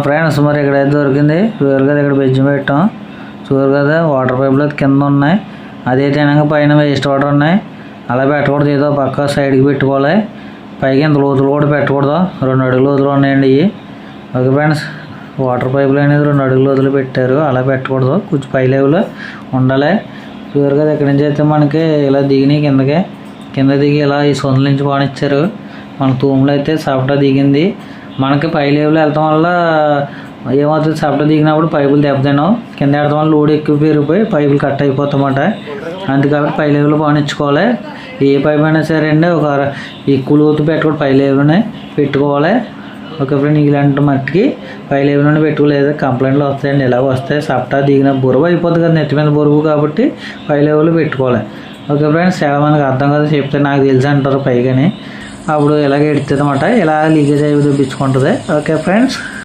Friends, మరి ఇక్కడ అయితే దొరికింది. చూసారు కదా, ఇక్కడ బెజ్జం పెట్టాం. చూసారు కదా, వాటర్ పైపులు అయితే కింద ఉన్నాయి. అదైతే పైన వేస్ట్ వాటర్ ఉన్నాయి. అలా పెట్టకూడదు, ఏదో పక్క సైడ్కి పెట్టుకోవాలి. పైకి ఇంత లోతులు కూడా పెట్టకూడదు. 2 అడుగుల లోతులు ఉన్నాయండి ఇవి. ఓకే ఫ్రెండ్స్, వాటర్ పైపులు అనేది 2 అడుగుల లోతులు పెట్టారు. అలా పెట్టకూడదు, కొంచెం పై లెవెల్లో ఉండాలి. చూసారు కదా, ఇక్కడి నుంచి అయితే మనకి ఇలా దిగినాయి కింద దిగి ఇలా ఈ సొందుల నుంచి పానిచ్చారు. మన తూములు అయితే సపటా దిగింది. మనకి పై లెవెల్లో వెళ్ళటం వల్ల ఏమవుతుంది, సపటా దిగినప్పుడు పైపులు దెబ్బతిన్నాం. కింద వెళ్ళటం వల్ల లోడ్ ఎక్కువ పెరిగిపోయి పైపులు కట్ అయిపోతామన్నమాట. అందుకని పై లెవెల్లో పానించుకోవాలి. ఏ పైప్ అయినా సరే అండి ఒక ఎక్కువ లోతు పెట్టుకోవడం పై లెవెల్లోనే పెట్టుకోవాలి. ఓకే ఫ్రెండ్, ఇలాంటి మట్టికి పై లెవెల్లోనే పెట్టుకోలేదు కంప్లైంట్లు వస్తాయండి. ఇలా వస్తాయి, సపటా దిగిన బరువు అయిపోతుంది కదా, నెత్తి మీద బరువు కాబట్టి పై లెవెల్లో పెట్టుకోవాలి. ఓకే ఫ్రెండ్స్, చాలా మందికి అర్థం కదా, చెప్తే నాకు తెలిసి అంటారు పైగాని. అప్పుడు ఇలాగ ఎడుతుంది అన్నమాట. ఇలా లీకేజ్ అయ్యి తెప్పించుకుంటుంది. Okay friends.